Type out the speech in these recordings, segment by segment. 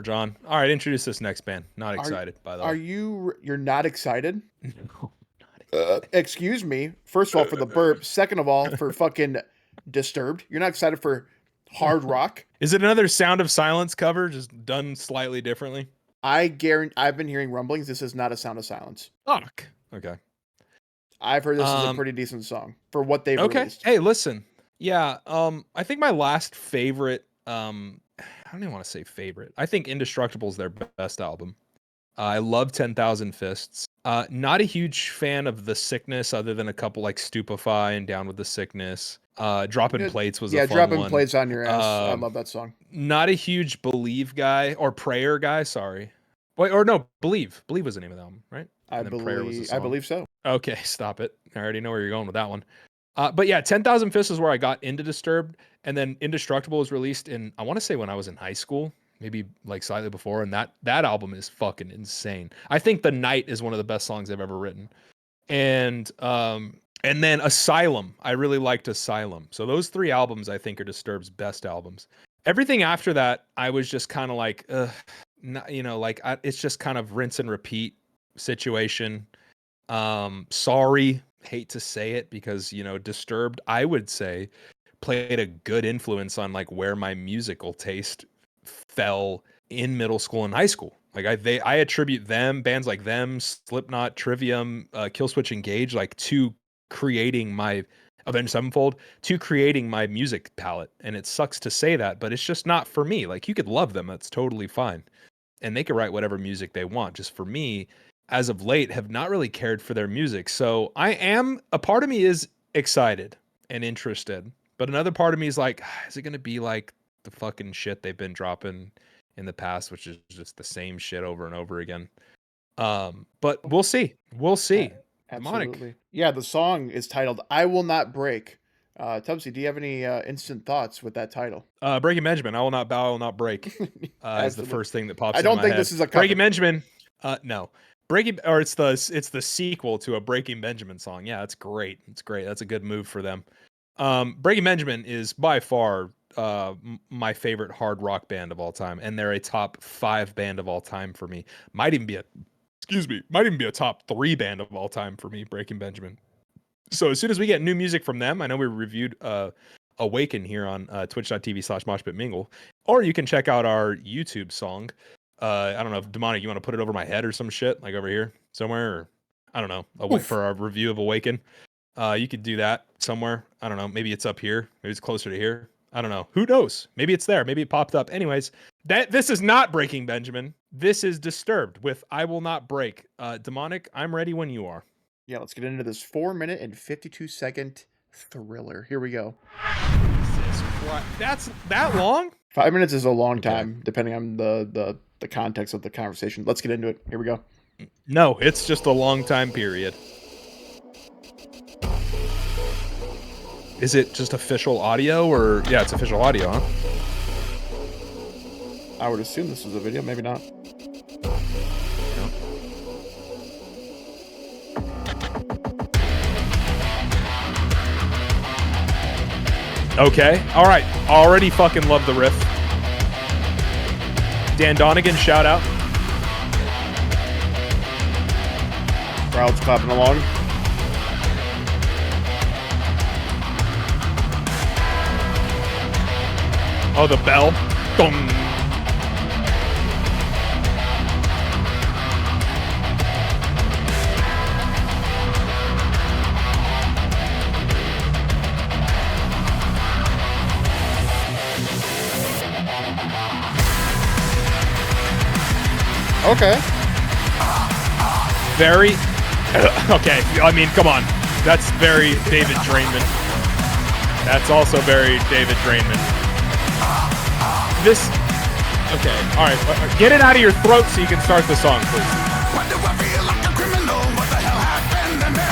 John. All right, introduce this next band. Not Are- excited, by the Are way. you're not excited? No. Excuse me. First of all, for the burp. Second of all, for fucking Disturbed. You're not excited for hard rock. Is it another Sound of Silence cover, just done slightly differently? I guarantee. I've been hearing rumblings. This is not a Sound of Silence. Fuck. Okay. I've heard this is a pretty decent song for what they've Okay. released. Hey, listen. Yeah. I think my last favorite. I don't even want to say favorite. I think Indestructible is their best album. I love 10,000 Fists. Not a huge fan of The Sickness, other than a couple like Stupefy and Down with the Sickness. Dropping Plates was a fun Dropping one. Plates on Your Ass. I love that song. Not a huge Believe guy or Prayer guy. Sorry. Wait, or no, Believe. Believe was the name of the album, right? I believe so. Okay, stop it. I already know where you're going with that one. But yeah, 10,000 Fists is where I got into Disturbed, and then Indestructible was released in, I want to say when I was in high school, maybe like slightly before, and that album is fucking insane. I think The Night is one of the best songs I've ever written. And then Asylum. I really liked Asylum. So those three albums I think are Disturbed's best albums. Everything after that, I was just kind of like, it's just kind of rinse and repeat situation. Sorry, hate to say it, because Disturbed, I would say, played a good influence on like where my musical taste fell in middle school and high school. Like I attribute bands like them, Slipknot, Trivium, Killswitch Engage, like to creating my Avenged Sevenfold, to creating my music palette. And it sucks to say that, but it's just not for me. Like, you could love them, that's totally fine, and they could write whatever music they want. Just for me, as of late, have not really cared for their music. So a part of me is excited and interested, but another part of me is like, is it going to be like the fucking shit they've been dropping in the past, which is just the same shit over and over again? But we'll see. Absolutely. Demonic. Yeah, the song is titled "I Will Not Break." Tubbsy, do you have any instant thoughts with that title? Breaking Benjamin, I will not bow, I will not break. Is the first thing that pops. I don't in my think head. this is a cover. Breaking Benjamin. No, it's the sequel to a Breaking Benjamin song. Yeah, it's great. It's great. That's a good move for them. Breaking Benjamin is by far my favorite hard rock band of all time, and they're a top 5 band of all time for me. Might even be a top 3 band of all time for me, Breaking Benjamin. So as soon as we get new music from them, I know we reviewed Awaken here on twitch.tv/moshpitmingle, or you can check out our YouTube song. I don't know if Demonic, you want to put it over my head or some shit, like over here somewhere, or I don't know, for our review of Awaken. You could do that somewhere. I don't know. Maybe it's up here. Maybe it's closer to here. I don't know. Who knows? Maybe it's there. Maybe it popped up. Anyways, this is not Breaking Benjamin. This is Disturbed with I Will Not Break. Demonic, I'm ready when you are. Yeah, let's get into this 4-minute and 52-second thriller. Here we go. That's that long? 5 minutes is a long time, depending on the context of the conversation. Let's get into it. Here we go. No, it's just a long time period. Is it just official audio, or yeah, it's official audio, huh? I would assume this is a video, maybe not. Okay, all right. Already fucking love the riff. Dan Donegan, shout out. Crowd's clapping along. Oh, the bell. Dong. Okay. Very. Okay, I mean, come on. That's very David Drainman. That's also very David Drainman. This. Okay, alright. Get it out of your throat so you can start the song, please. Why do I feel like a criminal? What the hell happened to me?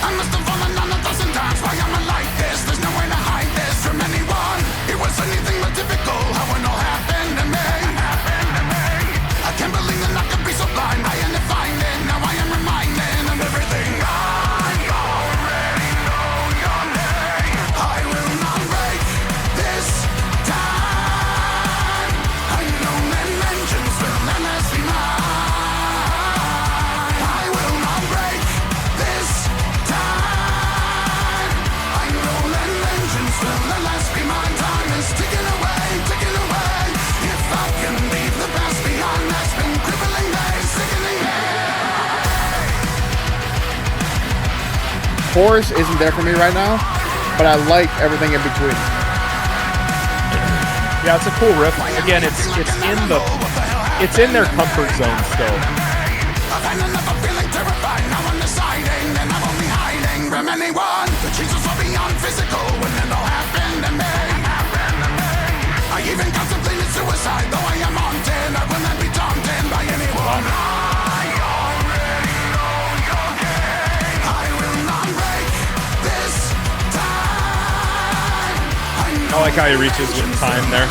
I must have fallen down 1,000 times. Why am I like this? There's no way to hide this from anyone. It was anything but typical how it all happened to me. I can't believe that I could be so blind. I am defining, now I am reminded of everything. I already know your name. I will not break this time. I chorus isn't there for me right now, but I like everything in between. Yeah, it's a cool riff. Again, it's in their comfort zone still. I've had enough of feeling terrified. Now I'm deciding, and I'm only hiding from anyone. The Jesus are beyond physical when it all happened to me. I even contemplated suicide, though I am haunted. I will not be daunted by anyone. I already know your game. I will not break this time. I like how he reaches with time there.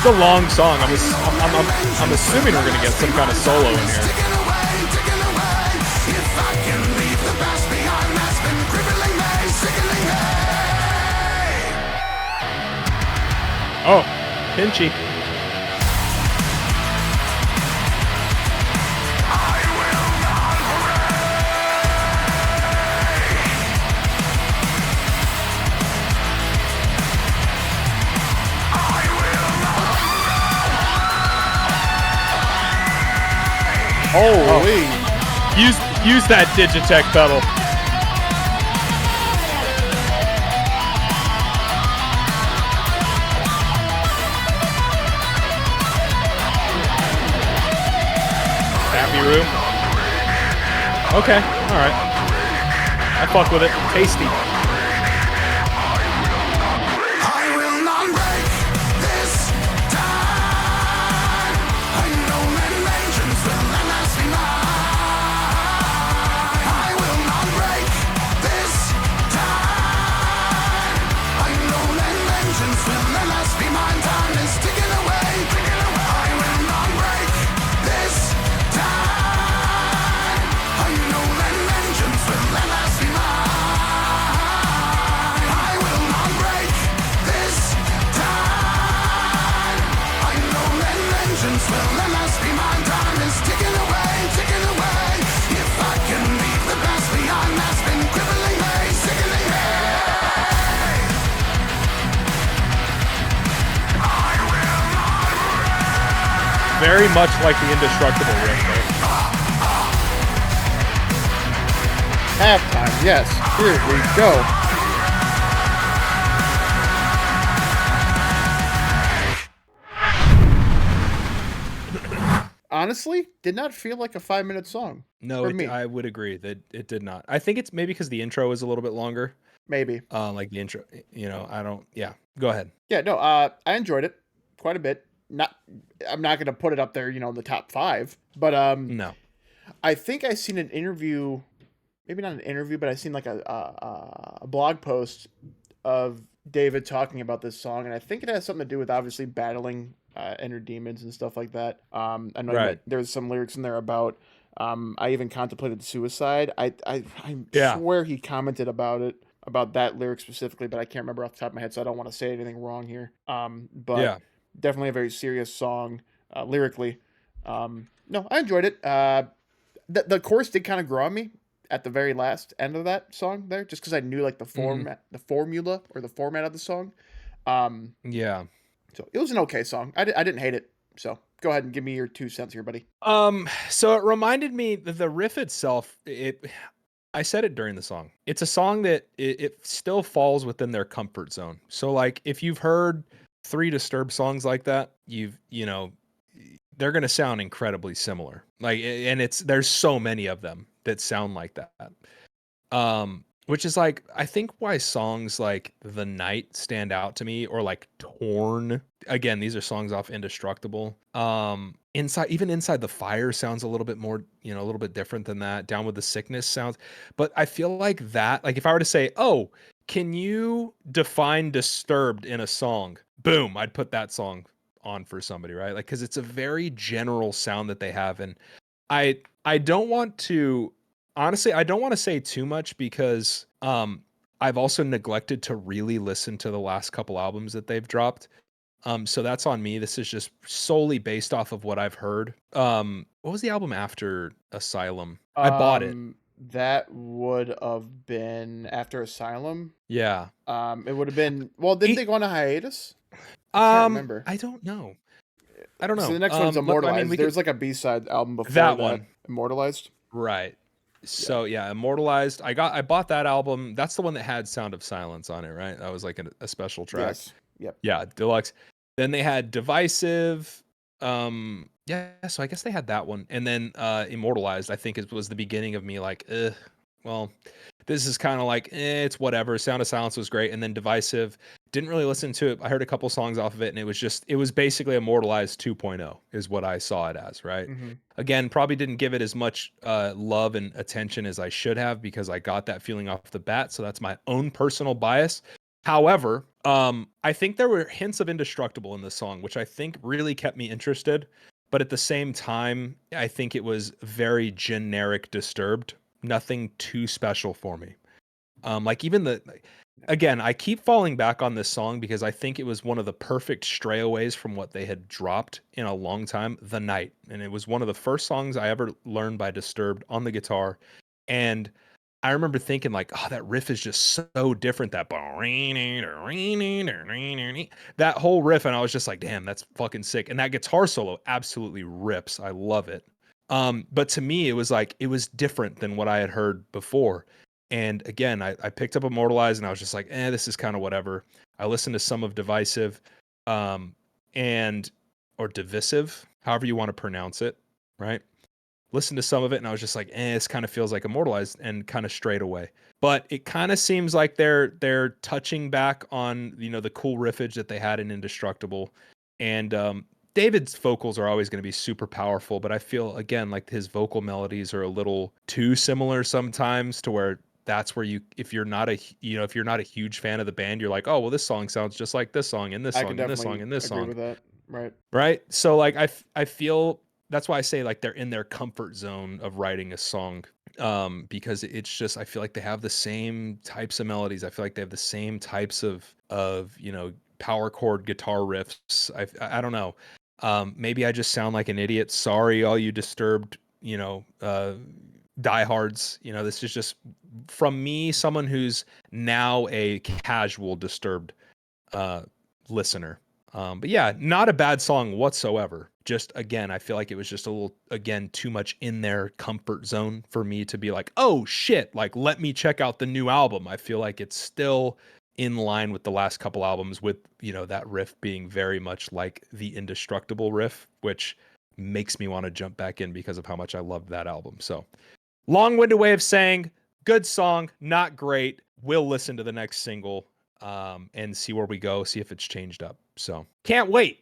It's a long song. I'm assuming we're gonna get some kind of solo in here. Oh, Pinchy. Holy. Use that Digitech pedal. Happy room. Okay, alright. I fuck with it. Tasty. Very much like the Indestructible riff, right? Halftime, yes. Here we go. Honestly, did not feel like a 5-minute song. No, for me. I would agree that it did not. I think it's maybe because the intro is a little bit longer. Maybe. Like the intro, I don't. Yeah, go ahead. Yeah, no, I enjoyed it quite a bit. I'm not gonna put it up there, in the top 5, but No. I think I seen an interview, maybe not an interview, but I seen like a blog post of David talking about this song, and I think it has something to do with obviously battling inner demons and stuff like that. I know Right. there's some lyrics in there about I even contemplated suicide. I Yeah. swear he commented about that lyric specifically, but I can't remember off the top of my head, so I don't want to say anything wrong here. But Yeah. definitely a very serious song lyrically. No, I enjoyed it. The chorus did kind of grow on me at the very last end of that song there, just because I knew like the formula or the format of the song. Yeah. So it was an okay song. I didn't hate it. So go ahead and give me your 2 cents here, buddy. So it reminded me that the riff itself, I said it during the song. It's a song that it still falls within their comfort zone. So like if you've heard 3 Disturbed songs like that, they're going to sound incredibly similar. Like, and there's so many of them that sound like that. Which is like, I think why songs like The Night stand out to me, or like Torn. Again, these are songs off Indestructible. Inside the Fire sounds a little bit more, a little bit different than that. Down with the Sickness sounds, but I feel like that, like if I were to say, oh, can you define Disturbed in a song? Boom, I'd put that song on for somebody, right? Like, cause it's a very general sound that they have. And I don't want to, honestly, I don't want to say too much because I've also neglected to really listen to the last couple albums that they've dropped. So that's on me. This is just solely based off of what I've heard. What was the album after Asylum? I bought it. That would have been after Asylum. Yeah. It would have been, well, didn't they go on a hiatus? I can't remember. I don't know. I don't know. So the next one's Look, Immortalized. I mean, There's like a B-side album before that that. one. Immortalized. Right. So yeah, Immortalized. I bought that album. That's the one that had Sound of Silence on it, right? That was like a special track. Yes. Yep. Yeah, deluxe. Then they had Divisive. Yeah, so I guess they had that one. And then Immortalized, I think it was the beginning of me like, well, this is kind of like, it's whatever. Sound of Silence was great. And then Divisive, didn't really listen to it. I heard a couple songs off of it, and it was basically Immortalized 2.0 is what I saw it as, right? Mm-hmm. Again, probably didn't give it as much love and attention as I should have because I got that feeling off the bat. So that's my own personal bias. However, I think there were hints of Indestructible in the song, which I think really kept me interested. But at the same time, I think it was very generic Disturbed. Nothing too special for me. Like even again, I keep falling back on this song because I think it was one of the perfect strayaways from what they had dropped in a long time, The Night. And it was one of the first songs I ever learned by Disturbed on the guitar. And I remember thinking like, oh, that riff is just so different. That whole riff, and I was just like, damn, that's fucking sick. And that guitar solo absolutely rips. I love it. But to me, it was like it was different than what I had heard before. And again, I picked up Immortalized and I was just like, this is kind of whatever. I listened to some of Divisive, or Divisive, however you want to pronounce it, right? Listened to some of it and I was just like, this kind of feels like Immortalized and kind of straight away. But it kind of seems like they're touching back on, the cool riffage that they had in Indestructible. And David's vocals are always going to be super powerful, but I feel again like his vocal melodies are a little too similar sometimes to where that's where if you're not a huge fan of the band, you're like, oh well, this song sounds just like this song and this I song could and this definitely song and this agree song. with that. Right. So like I feel that's why I say like they're in their comfort zone of writing a song, because it's just I feel like they have the same types of melodies. I feel like they have the same types of power chord guitar riffs. I don't know. Maybe I just sound like an idiot. Sorry, all you Disturbed, diehards. This is just from me, someone who's now a casual Disturbed listener. But yeah, not a bad song whatsoever. Just again, I feel like it was just a little, again, too much in their comfort zone for me to be like, oh shit, like let me check out the new album. I feel like it's still in line with the last couple albums with, that riff being very much like the Indestructible riff, which makes me want to jump back in because of how much I loved that album. So long-winded way of saying good song, not great. We'll listen to the next single and see where we go, see if it's changed up. So can't wait.